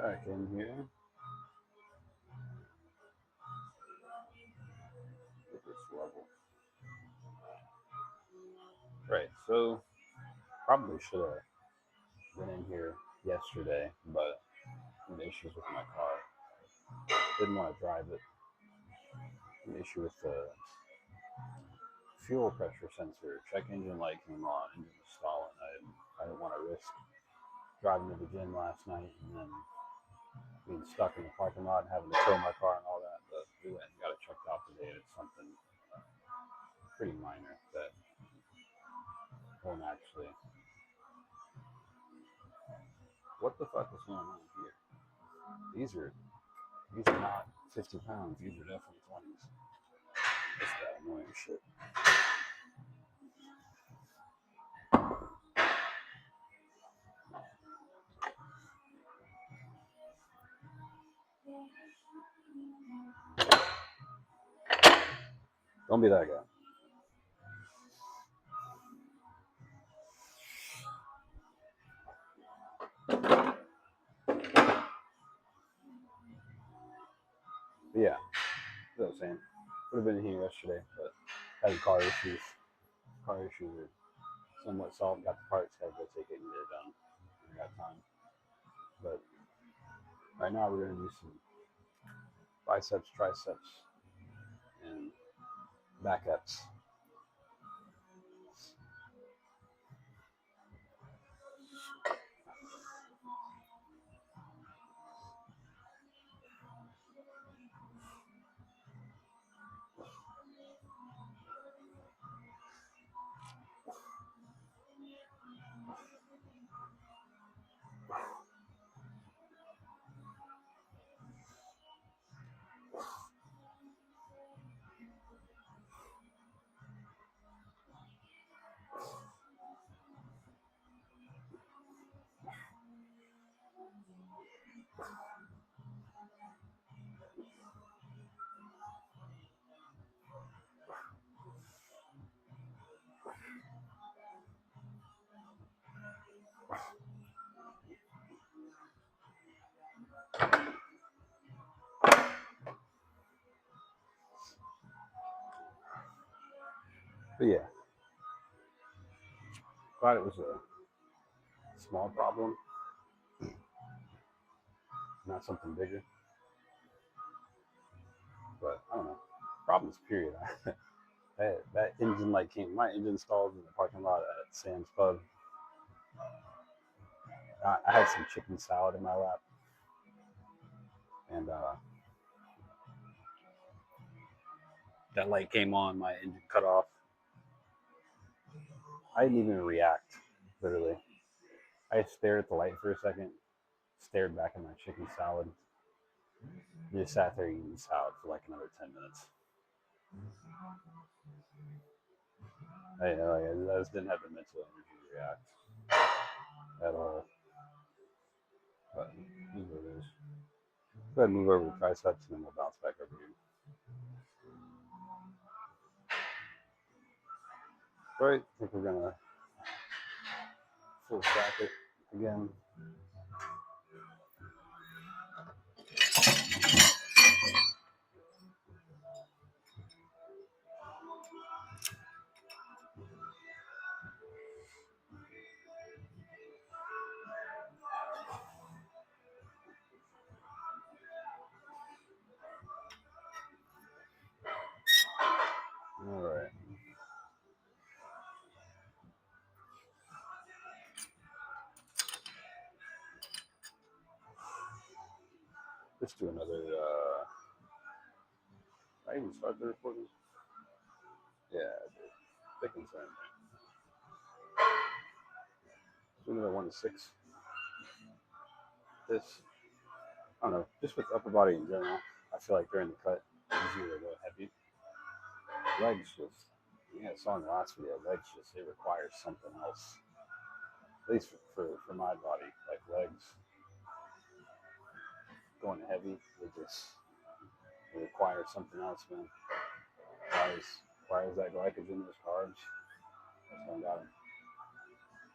Back in here with this level. Right, so probably should have been in here yesterday, but some issues with my car. Didn't want to drive it. An issue with the fuel pressure sensor. Check engine light came on, engine was stalling. I didn't want to risk driving to the gym last night and then being stuck in the parking lot and having to tow my car and all that. But we went and got it checked out today. It's something pretty minor that won't actually. What the fuck is going on here? These are not 50 pounds. These are definitely 20s. That's that annoying shit. Don't be that guy. But yeah, that's what I'm saying. Would have been here yesterday, but had car issues. Car issues are somewhat solved. Got the parts, had to go take it and get it done. I got time. But right now we're gonna do some biceps, triceps, and back ups. But yeah, glad it was a small problem, not something bigger. But I don't know. Problems, period. That engine light came. My engine stalled in the parking lot at Sam's Pub. I had some chicken salad in my lap, and that light came on. My engine cut off. I didn't even react. Literally, I stared at the light for a second, stared back at my chicken salad, just sat there eating salad for like another 10 minutes. I just didn't have the mental energy to react at all. But it is what it is. Go ahead and move over to triceps and then we'll bounce back over here. All right, I think we're gonna full stack it again. All right. Let's do another. I even start the recording. Yeah, they concern me. Do another 1 to 6. This, I don't know, just with upper body in general. I feel like during the cut, it's easier to go heavy. Legs just, yeah, I saw in the last video, legs just, it requires something else. At least for my body, like legs going heavy, it requires something else, man. Requires that glycogen, those carbs. That's what I got 'em.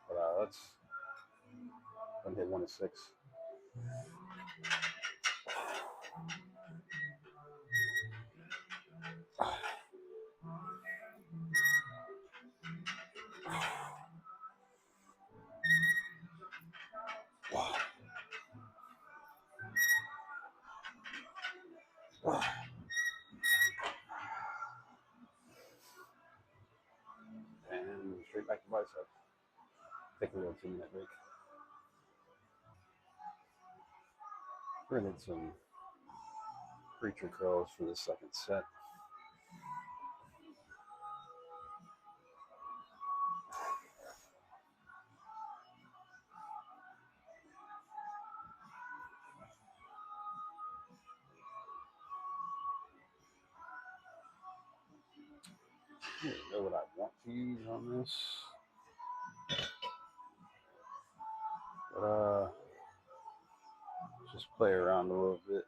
But let's hit 1 to 6. And straight back to bicep. Take a little 2-minute break. We're gonna hit some preacher curls for the second set. I don't know what I want to use on this, but just play around a little bit.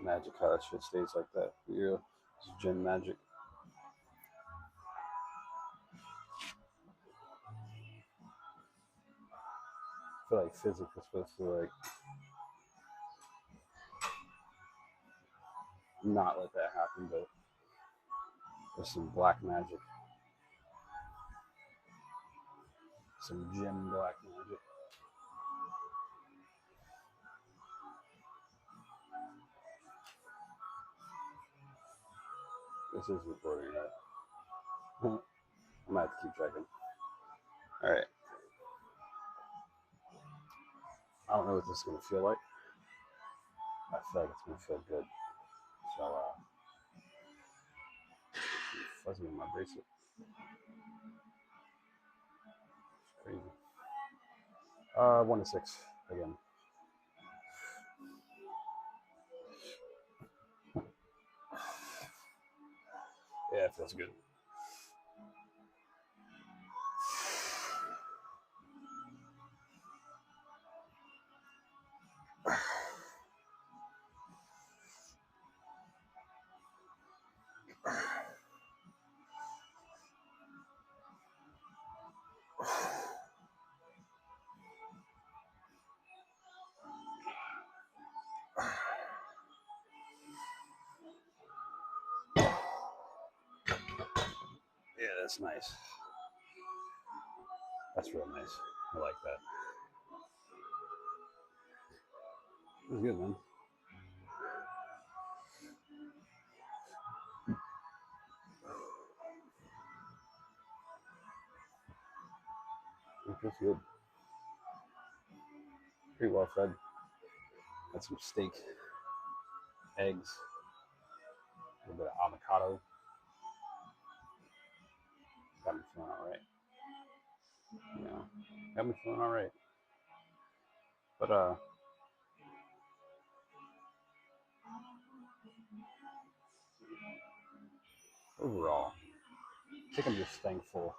Magic how that shit stays like that. Yeah, it's gym magic. I feel like physics is supposed to like not let that happen, but there's some black magic, some gym black magic. This is recording, right? I might have to keep checking. All right. I don't know what this is gonna feel like. I feel like it's gonna feel good. So fuzzy in my bracelet. It's crazy. 1 to 6 again. Yeah, it feels good. Yeah, that's nice. That's real nice. I like that. It was good, man. It feels good. Pretty well fed. Had some steak, eggs, a little bit of avocado. Got me feeling all right. You know, got me feeling all right. But overall, I think I'm just thankful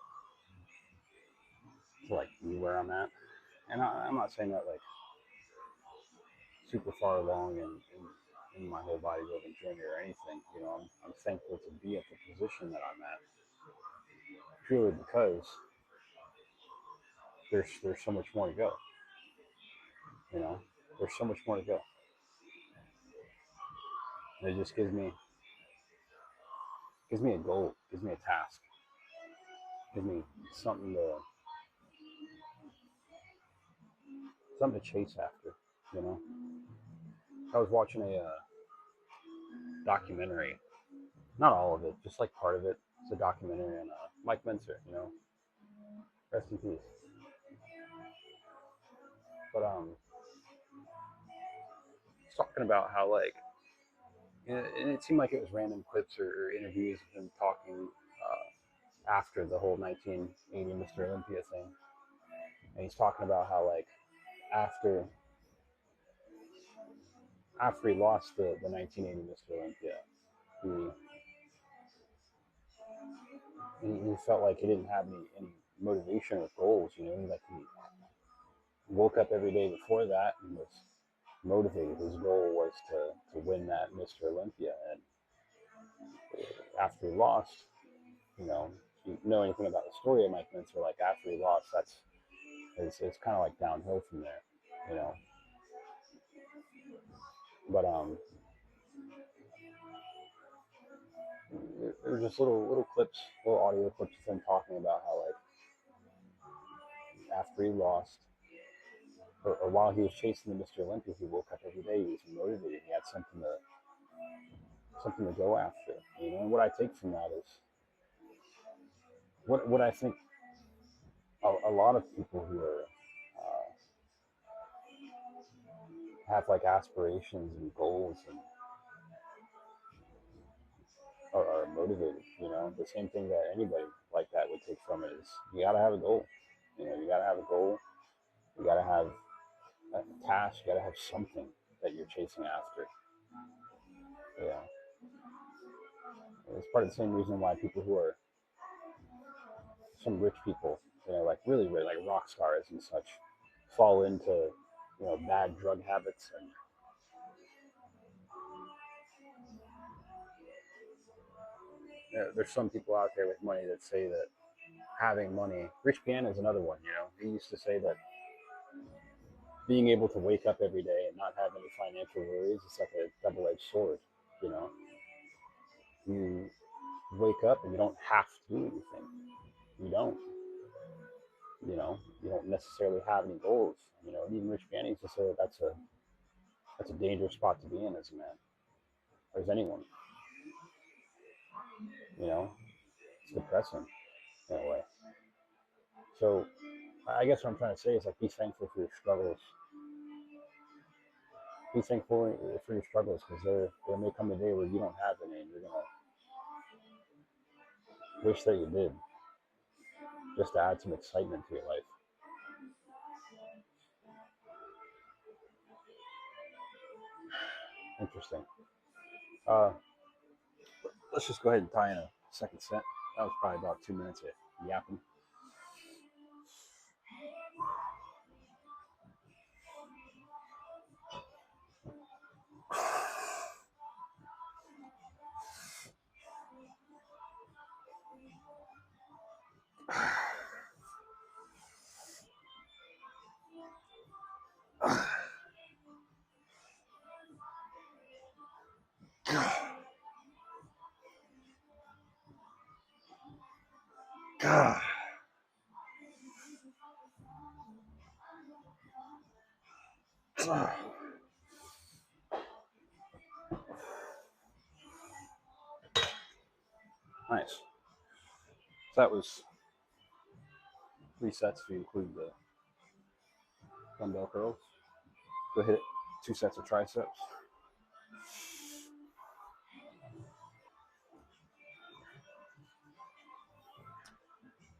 to like be where I'm at. And I'm not saying that like super far along in my whole bodybuilding journey or anything. You know, I'm thankful to be at the position that I'm at purely because there's so much more to go. You know, there's so much more to go. And it just gives me a goal, gives me a task, gives me something to something to chase after. You know, I was watching a documentary, not all of it, just like part of it. It's a documentary on Mike Menser. You know, rest in peace. But it's talking about how like, and it seemed like it was random clips or interviews of him talking after the whole 1980 Mr. Olympia thing, and he's talking about how like after after he lost the 1980 Mr. Olympia, he, he felt like he didn't have any motivation or goals. You know, like he woke up every day before that and was motivated. His goal was to win that Mr. Olympia, and after he lost, you know, if you know anything about the story of Mike Mincer, like after he lost, it's kind of like downhill from there, you know. But there were just little clips, little audio clips of him talking about how like after he lost, or while he was chasing the Mr. Olympia, he woke up every day. He was motivated. He had something to go after. You know, and what I take from that is what I think a lot of people who are have like aspirations and goals and are motivated. You know, the same thing that anybody like that would take from it is you got to have a goal. You know, you got to have a goal. You got to have a task. You got to have something that you're chasing after. Yeah, it's part of the same reason why people who are some rich people, you know, like really rich, like rock stars and such, fall into bad drug habits. And there's some people out there with money that say that having money, Rich Piana is another one. You know, he used to say that being able to wake up every day and not have any financial worries is like a double-edged sword. You know, you wake up and you don't have to do anything. You don't. You don't necessarily have any goals. You know, and even Rich Piana used to say that that's a dangerous spot to be in as a man, or as anyone. You know, it's depressing in a way. So I guess what I'm trying to say is like be thankful for your struggles. Be thankful for your struggles because there may come a day where you don't have any, and you're gonna wish that you did, just to add some excitement to your life. Interesting. Uh, let's just go ahead and tie in a second set. That was probably about 2 minutes of yapping. God. Nice. So that was 3 sets if you include the dumbbell curls. Go hit 2 sets of triceps.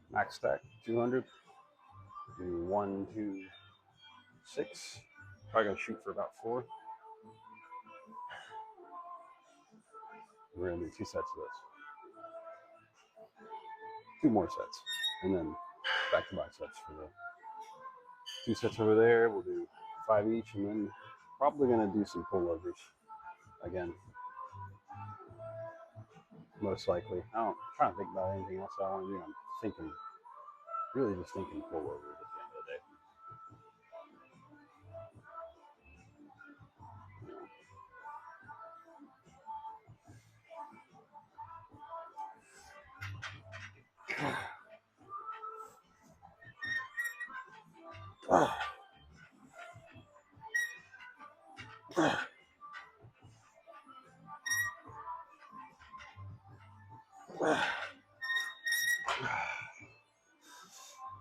Max stack 200. Do 1, 2, 6. Probably gonna shoot for about 4. We're gonna do 2 sets of this. 2 more sets, and then back to biceps for the 2 sets over there. We'll do 5 each, and then probably gonna do some pullovers again, most likely. I'm trying to think about anything else I want to do. I'm thinking, really just thinking pullovers at the end of the day.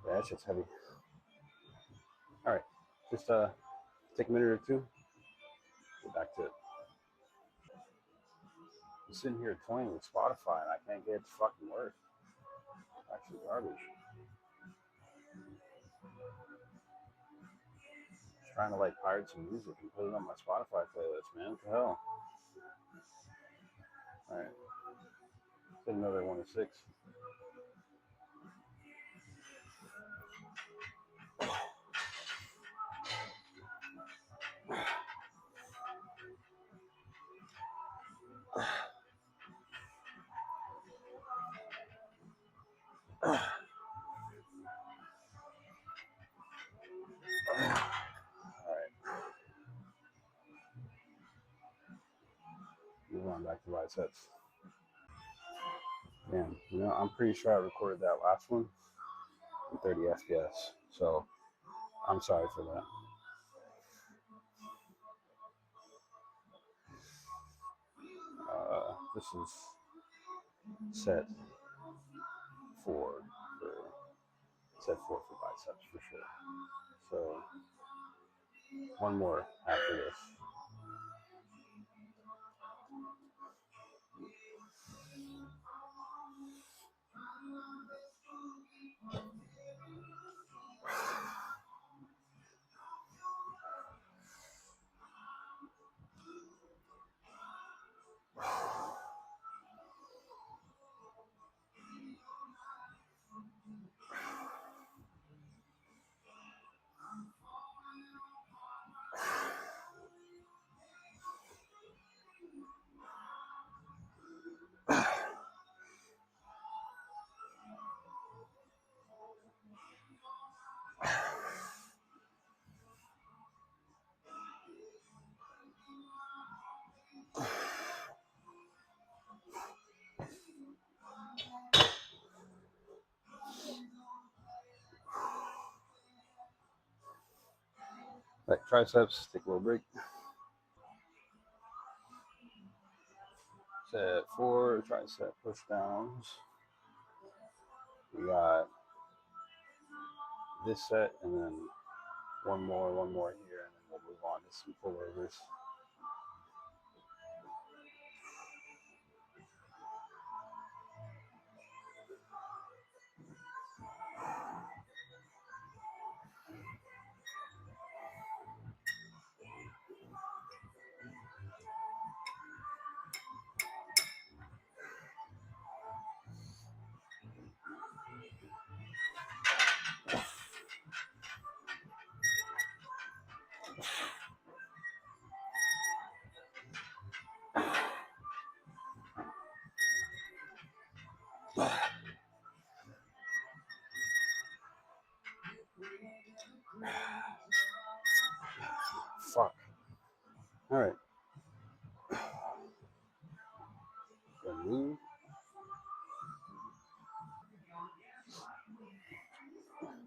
Yeah, that shit's heavy. All right, just take a minute or two. Get back to it. I'm sitting here toying with Spotify, and I can't get it to fucking work. It's actually garbage. trying to like pirate some music and put it on my Spotify playlist, man. What the hell? All right, hit another one of six. All right, move on back to biceps. Man, I'm pretty sure I recorded that last one in 30 FPS. So I'm sorry for that. This is set four for set four for biceps for sure. So one more after this. Like triceps, take a little break. Set four tricep push downs. We got this set and then one more here, and then we'll move on to some pullovers. Fuck. All right. Good move.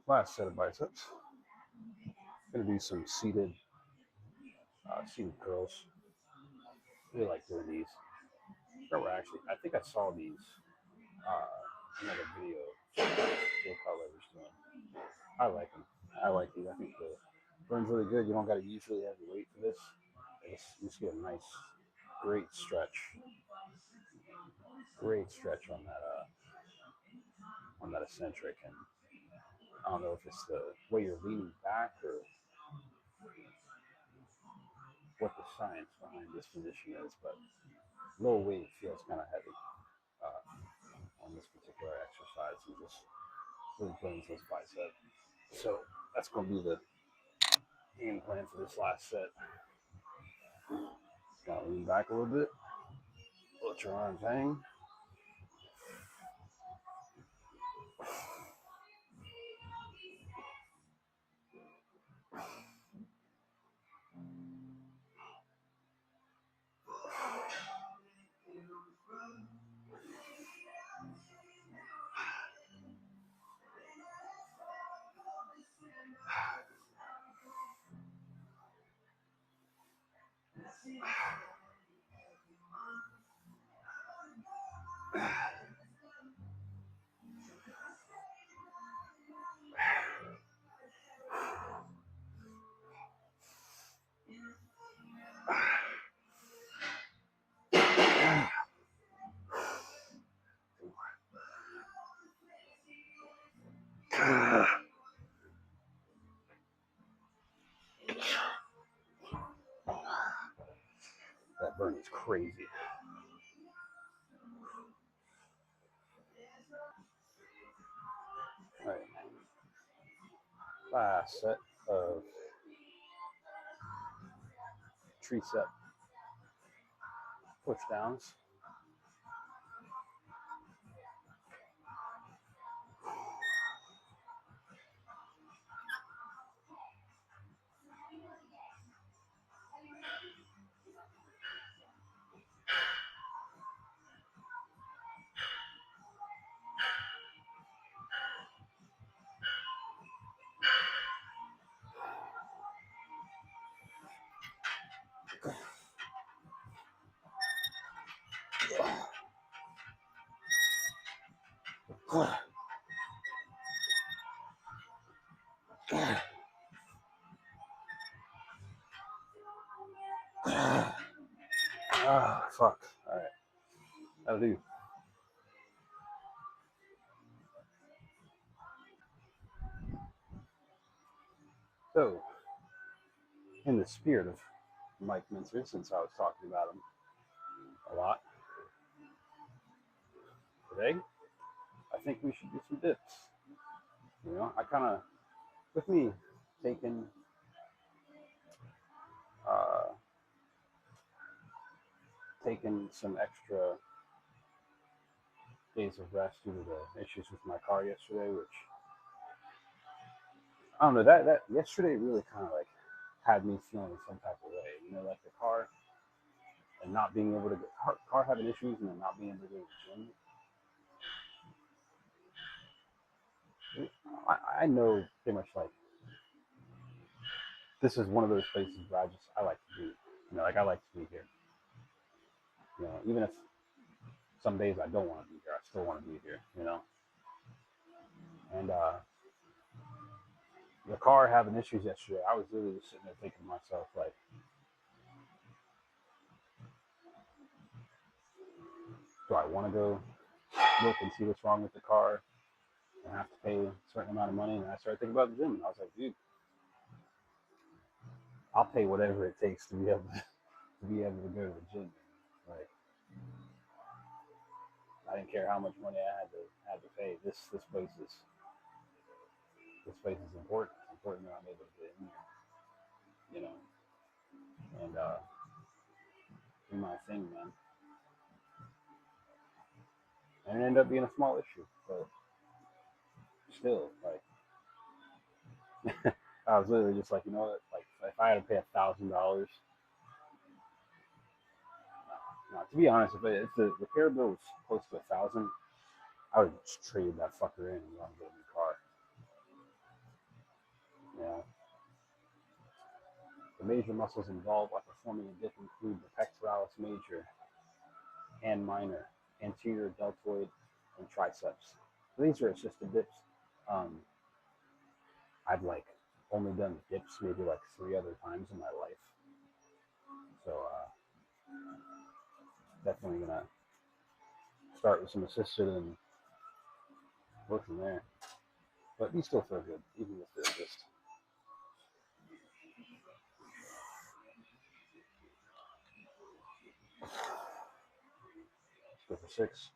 Last set of biceps. Gonna do some seated curls. Really like doing these. Remember, actually, I think I saw these in another video. Joe Cutler was doing. I like them. I like these. I think the burn's really good. You don't got to usually have your weight for this. You just get a nice, great stretch. Great stretch on that eccentric, and I don't know if it's the way you're leaning back or what the science behind this position is, but low weight feels kind of heavy on this particular exercise and just really brings those biceps. So that's going to be the game plan for this last set. Got to lean back a little bit, let your arms hang. That burn is crazy. All right, last set of tricep push downs. Ah, fuck. All right, that'll do. So, in the spirit of Mike Mincer, since I was talking about him a lot today, I think we should do some dips. You know, I kind of, with me taking uh, taking some extra days of rest due to the issues with my car yesterday, which I don't know, that yesterday really kind of like had me feeling some type of way. You know, like the car and not being able to get car having issues and then not being able to go to the gym. I know pretty much like this is one of those places where I like to be. You know, like I like to be here. You know, even if some days I don't want to be here, I still want to be here. You know, and the car having issues yesterday, I was literally just sitting there thinking to myself like, do I want to go look and see what's wrong with the car and have to pay a certain amount of money? And I started thinking about the gym, and I was like, dude, I'll pay whatever it takes to be able to go to the gym. Like I didn't care how much money I had to pay. This place is important. It's important that I'm able to get in there, you know, and do my thing, man. And it ended up being a small issue, but still, like I was literally just like, you know what, like if I had to pay $1,000, no, to be honest, if the repair bill was close to 1,000, I would just trade that fucker in and go and get a new car. You know, the major muscles involved while performing a dip include the pectoralis major and minor, anterior deltoid, and triceps. So these are assisted dips. Um, I've like only done dips maybe like 3 other times in my life. So definitely gonna start with some assisted and work from there. But these still feel good, even with the assist. Let's go for 6.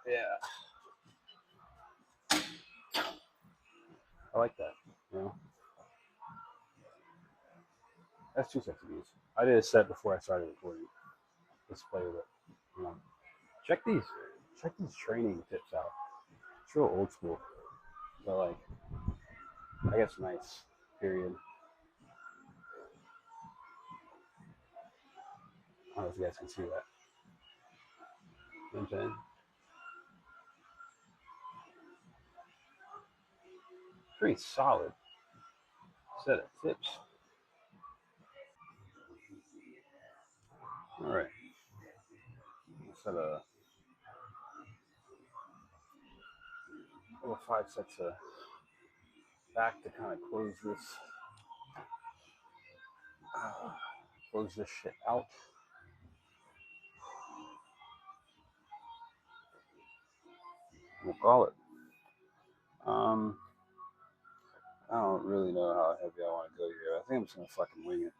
Yeah, I like that. You know, that's 2 sets of these. I did a set before I started recording. Let's play with it. You know, check these, check these training tips out. It's real old school, but like, I guess nice. Period. I don't know if you guys can see that. You know what I'm saying? Pretty solid set of tips. All right. Set of little 5 sets of back to kind of uh, close this shit out. We'll call it. I don't really know how heavy I want to go here. I think I'm just gonna fucking wing it.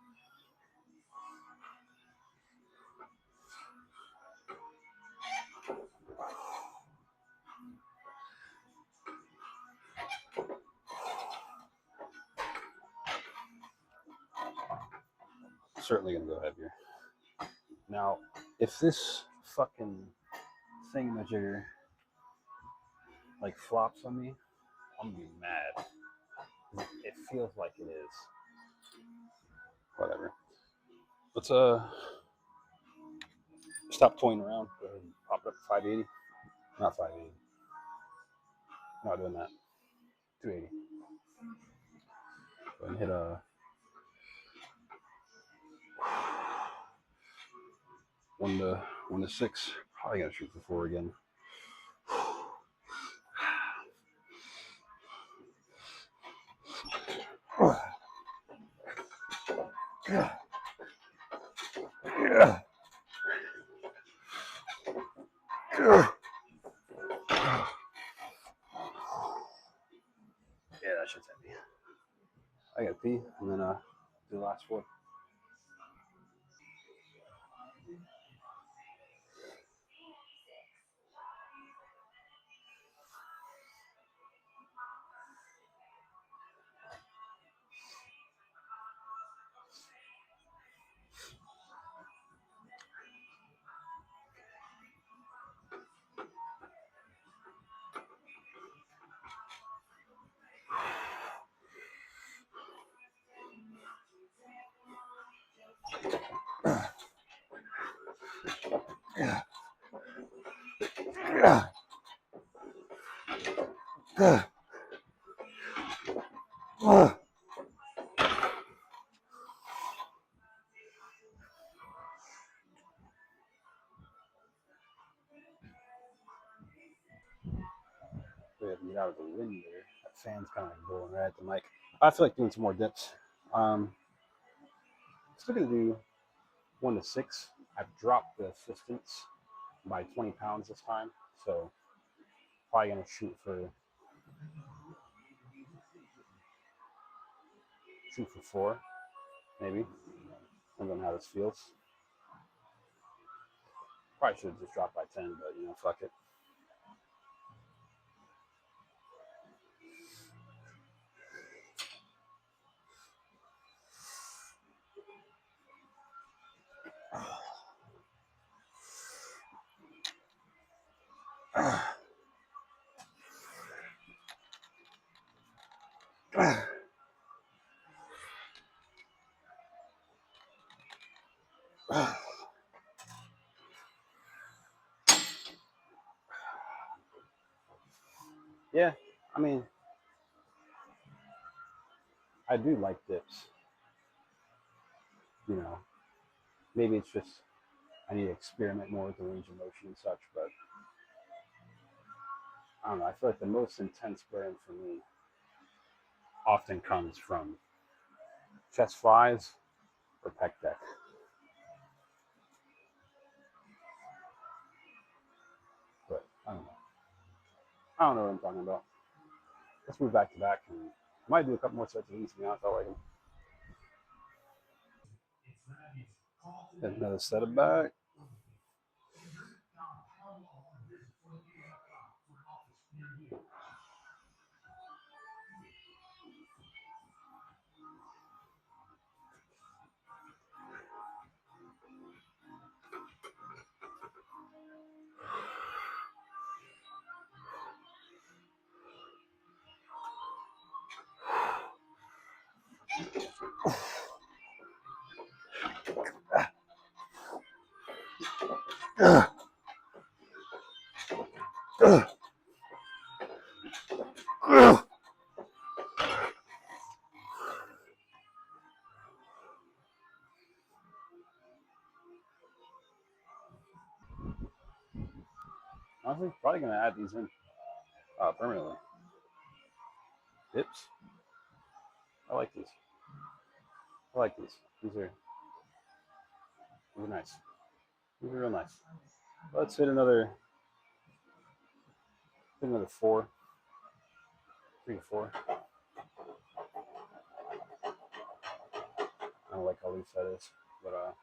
Certainly gonna go heavier. Now, if this fucking thingamajigger like flops on me, I'm gonna be mad. It feels like it is. Whatever. Let's stop toying around. Go ahead and pop it up to 580. Not 580. Not doing that. 280. Go ahead and hit a 1 to 6. Probably gotta shoot for 4 again. Yeah. Yeah, that shit's heavy. I gotta pee and then do the last 4. Yeah. Yeah. We have to get out of the wind there. That fan's kind of like blowing right at the mic. I feel like doing some more dips. Still gonna do 1 to 6. I've dropped the assistance by 20 pounds this time, so probably gonna shoot for 4, maybe. Depends on how this feels. Probably should have just dropped by 10, but fuck it. Yeah, I mean, I do like dips. Maybe it's just I need to experiment more with the range of motion and such, but I don't know. I feel like the most intense burn for me often comes from chest flies or pec deck. But I don't know. I don't know what I'm talking about. Let's move back to back, and I might do a couple more sets of these. To be honest, I like them. Another set of back. Honestly, probably gonna add these in permanently. hips. I like these. I like these. These are nice. These are real nice. Let's hit another 4, 3 to 4. I don't like how loose that is, but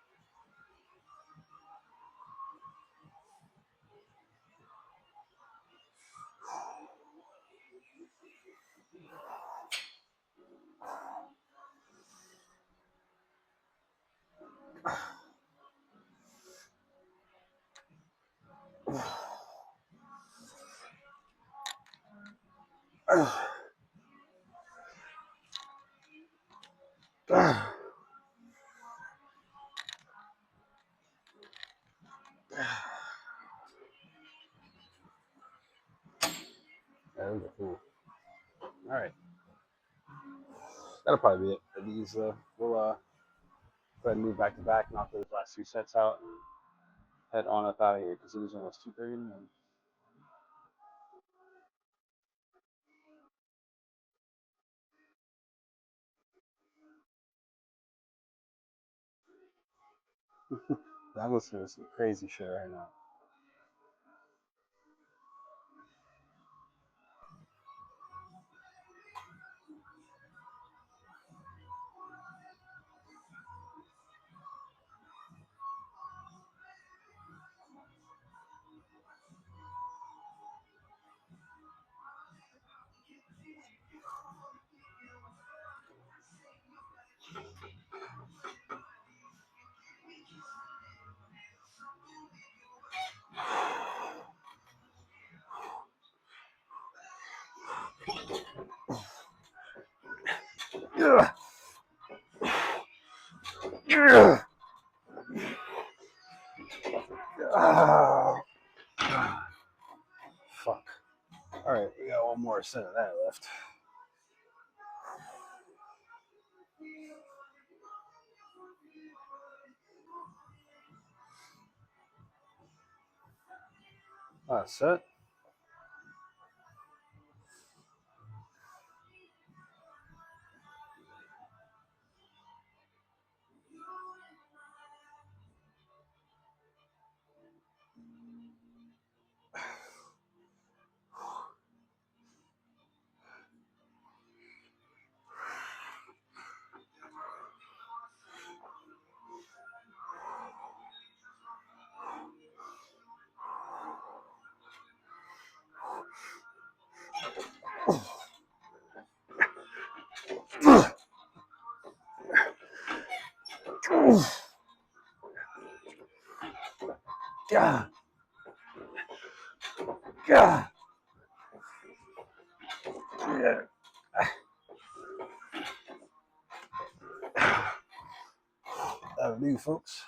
yeah, those are cool. All right, that'll probably be it for these. We'll go ahead and move back to back, knock those last 2 sets out, and head on up out of here because it is almost 2:30 in the morning. I'm listening to some crazy shit right now. Fuck. All right, we got one more set of that left. Last set. God. God. Yeah. That'll do, folks.